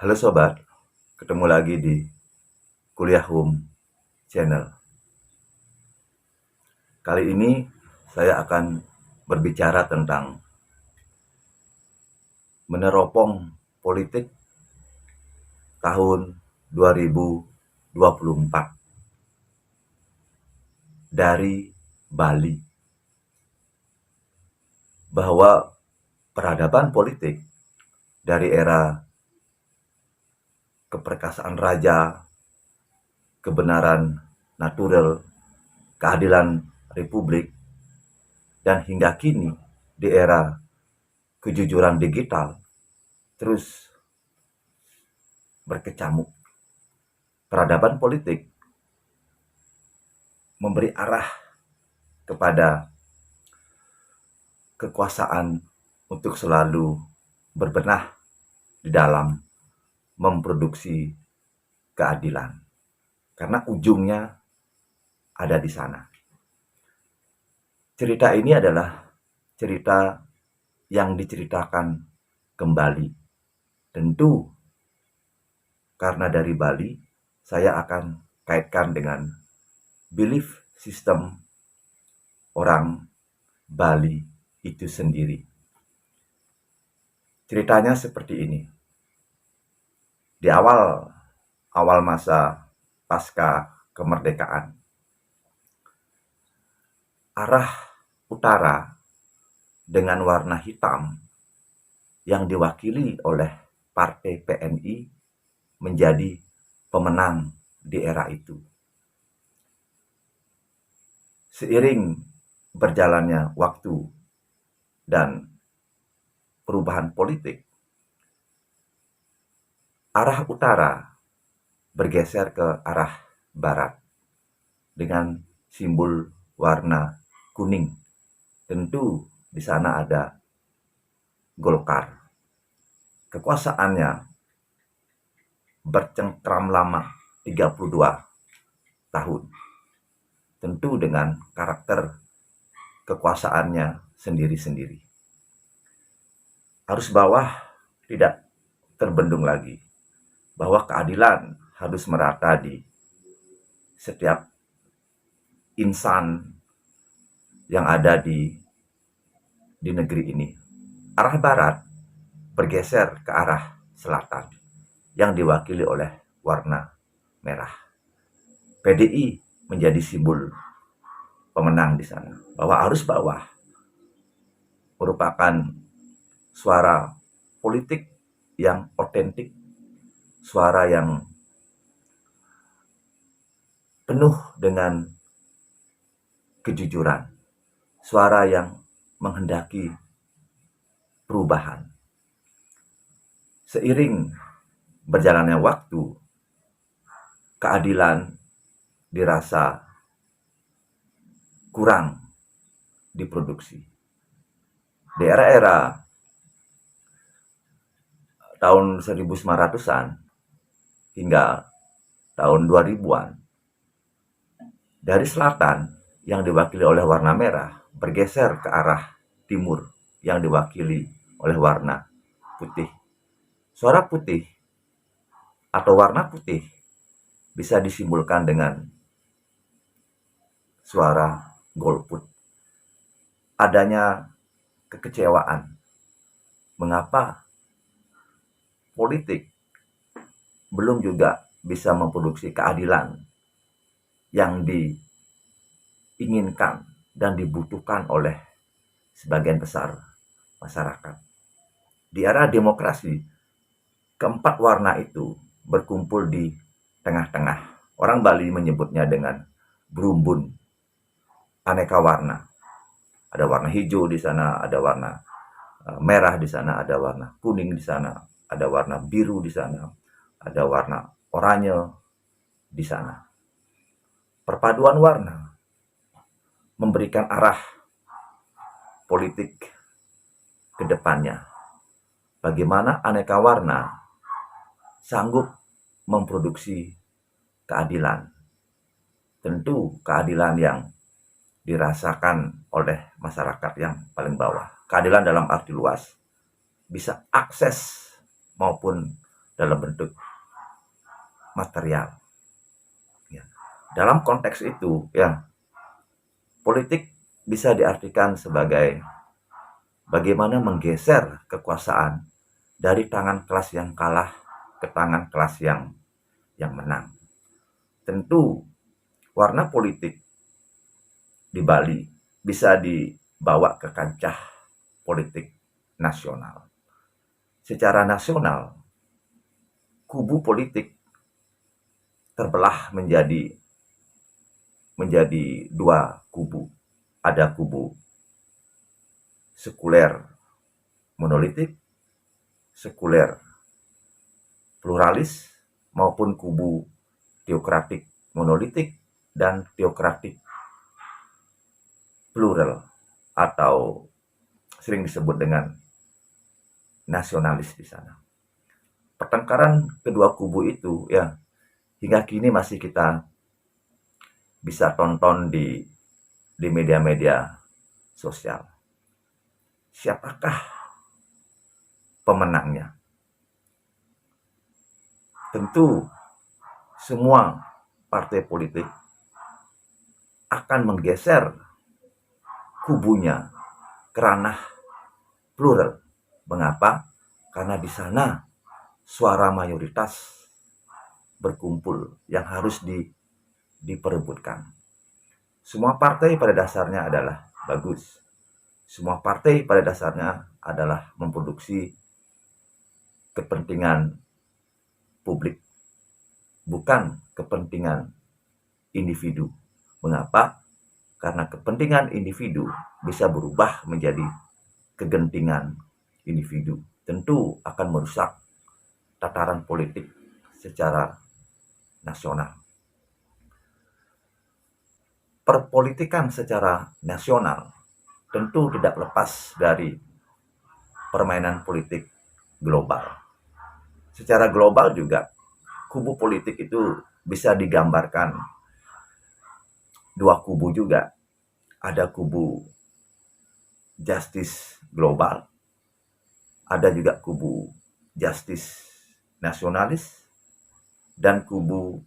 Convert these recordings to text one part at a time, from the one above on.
Halo sobat, ketemu lagi di Kuliah Home Channel. Kali ini saya akan berbicara tentang meneropong politik tahun 2024 dari Bali. Bahwa peradaban politik dari era keperkasaan raja, kebenaran natural, keadilan republik, dan hingga kini di era kejujuran digital terus berkecamuk. Peradaban politik memberi arah kepada kekuasaan untuk selalu berbenah di dalam memproduksi keadilan, karena ujungnya ada di sana. Cerita ini adalah cerita yang diceritakan kembali. Tentu karena dari Bali, saya akan kaitkan dengan belief system orang Bali itu sendiri. Ceritanya seperti ini. Di awal masa pasca kemerdekaan, arah utara dengan warna hitam yang diwakili oleh Partai PNI menjadi pemenang di era itu. Seiring berjalannya waktu dan perubahan politik, arah utara bergeser ke arah barat dengan simbol warna kuning. Tentu di sana ada Golkar. Kekuasaannya bercengkram lama 32 tahun. Tentu dengan karakter kekuasaannya sendiri-sendiri. Arus bawah tidak terbendung lagi, bahwa keadilan harus merata di setiap insan yang ada di negeri ini. Arah barat bergeser ke arah selatan yang diwakili oleh warna merah. PDI menjadi simbol pemenang di sana. Bahwa arus bawah merupakan suara politik yang otentik, suara yang penuh dengan kejujuran, suara yang menghendaki perubahan. Seiring berjalannya waktu, keadilan dirasa kurang diproduksi. Di era-era tahun 1900-an hingga tahun 2000-an, dari selatan yang diwakili oleh warna merah bergeser ke arah timur yang diwakili oleh warna putih. Suara putih atau warna putih bisa disimbolkan dengan suara golput. Adanya kekecewaan. Mengapa politik belum juga bisa memproduksi keadilan yang diinginkan dan dibutuhkan oleh sebagian besar masyarakat. Di era demokrasi, keempat warna itu berkumpul di tengah-tengah. Orang Bali menyebutnya dengan berumbun aneka warna. Ada warna hijau di sana, ada warna merah di sana, ada warna kuning di sana, ada warna biru di sana, ada warna oranye di sana. Perpaduan warna memberikan arah politik ke depannya. Bagaimana aneka warna sanggup memproduksi keadilan. Tentu keadilan yang dirasakan oleh masyarakat yang paling bawah. Keadilan dalam arti luas, bisa akses maupun dalam bentuk material. Ya. Dalam konteks itu, ya, politik bisa diartikan sebagai bagaimana menggeser kekuasaan dari tangan kelas yang kalah ke tangan kelas yang menang. Tentu warna politik di Bali bisa dibawa ke kancah politik nasional. Secara nasional, kubu politik terbelah menjadi dua kubu. Ada kubu sekuler monolitik, sekuler pluralis, maupun kubu teokratik monolitik dan teokratik plural atau sering disebut dengan nasionalis di sana. Pertengkaran kedua kubu itu, ya, hingga kini masih kita bisa tonton di media-media sosial. Siapakah pemenangnya? Tentu semua partai politik akan menggeser kubunya ke ranah plural. Mengapa? Karena di sana suara mayoritas berkumpul yang harus diperebutkan. Semua partai pada dasarnya adalah bagus. Semua partai pada dasarnya adalah memproduksi kepentingan publik, bukan kepentingan individu. Mengapa? Karena kepentingan individu bisa berubah menjadi kegentingan individu. Tentu akan merusak tataran politik secara nasional. Perpolitikan secara nasional tentu tidak lepas dari permainan politik global. Secara global juga, kubu politik itu bisa digambarkan dua kubu juga. Ada kubu justice global, ada juga kubu justice nasionalis, dan kubu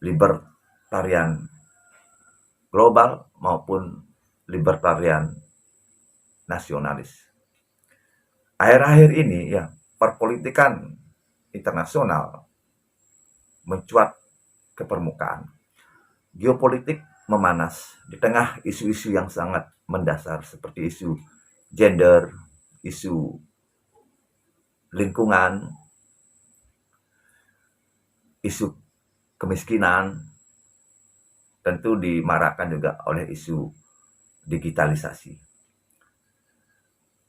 libertarian global maupun libertarian nasionalis. Akhir-akhir ini, ya, perpolitikan internasional mencuat ke permukaan. Geopolitik memanas di tengah isu-isu yang sangat mendasar seperti isu gender, isu lingkungan, isu kemiskinan, tentu dimarakkan juga oleh isu digitalisasi.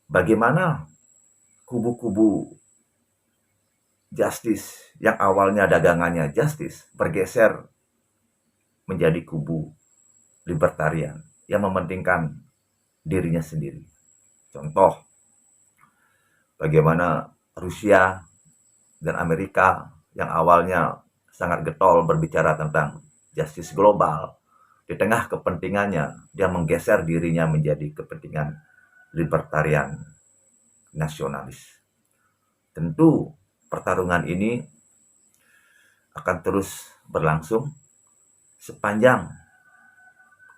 Bagaimana kubu-kubu justice yang awalnya dagangannya justice bergeser menjadi kubu libertarian yang mementingkan dirinya sendiri. Contoh, bagaimana Rusia dan Amerika yang awalnya sangat getol berbicara tentang justice global, di tengah kepentingannya dia menggeser dirinya menjadi kepentingan libertarian nasionalis. Tentu pertarungan ini akan terus berlangsung sepanjang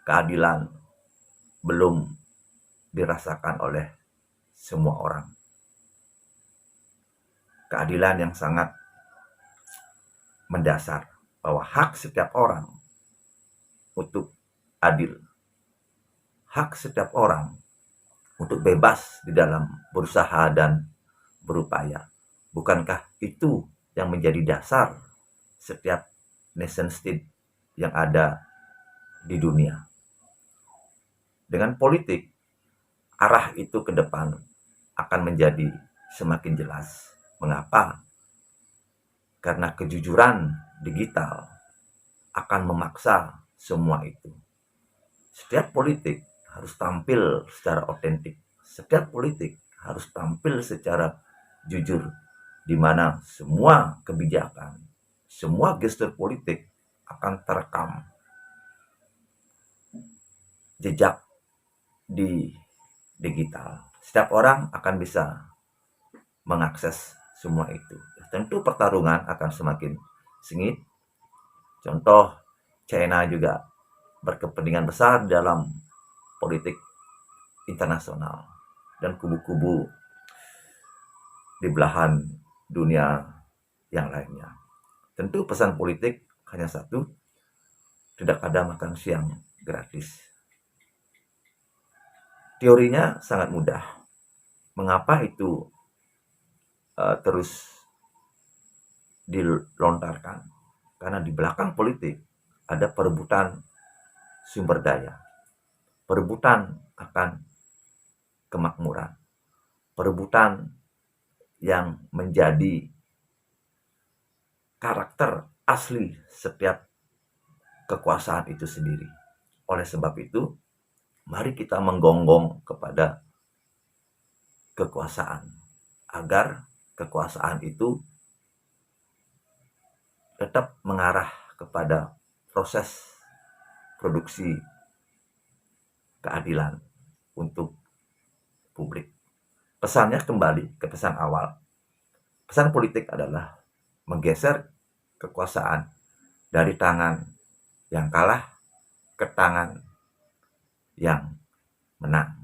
keadilan belum dirasakan oleh semua orang. Keadilan yang sangat mendasar, bahwa hak setiap orang untuk adil, hak setiap orang untuk bebas di dalam berusaha dan berupaya. Bukankah itu yang menjadi dasar setiap nation state yang ada di dunia? Dengan politik, arah itu ke depan akan menjadi semakin jelas. Mengapa? Karena kejujuran digital akan memaksa semua itu. Setiap politik harus tampil secara otentik. Setiap politik harus tampil secara jujur, di mana semua kebijakan, semua gestur politik akan terekam jejak di digital. Setiap orang akan bisa mengakses semua itu. tentu pertarungan akan semakin sengit. Contoh, China juga berkepentingan besar dalam politik internasional dan kubu-kubu di belahan dunia yang lainnya. Tentu pesan politik hanya satu, tidak ada makan siang gratis. Teorinya sangat mudah. Mengapa itu terus dilontarkan? Karena di belakang politik ada perebutan sumber daya, perebutan akan kemakmuran, perebutan yang menjadi karakter asli setiap kekuasaan itu sendiri. Oleh sebab itu, mari kita menggonggong kepada kekuasaan, agar kekuasaan itu tetap mengarah kepada proses produksi keadilan untuk publik. Pesannya kembali ke pesan awal. Pesan politik adalah menggeser kekuasaan dari tangan yang kalah ke tangan yang menang.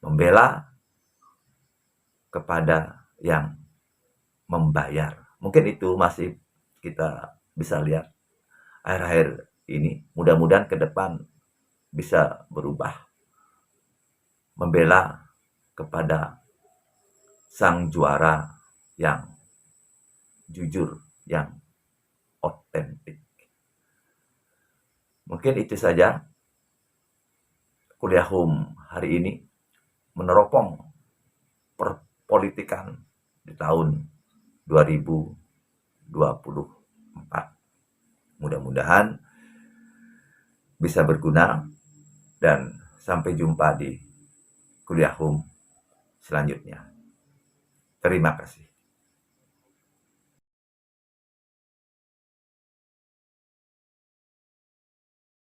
Membela kepada yang membayar. Mungkin itu masih kita bisa lihat akhir-akhir ini. Mudah-mudahan ke depan bisa berubah. Membela kepada sang juara yang jujur, yang otentik. Mungkin itu saja kuliah HUM hari ini, meneropong perpolitikan di tahun 2024. Mudah-mudahan bisa berguna, dan sampai jumpa di kuliah HUM selanjutnya. Terima kasih.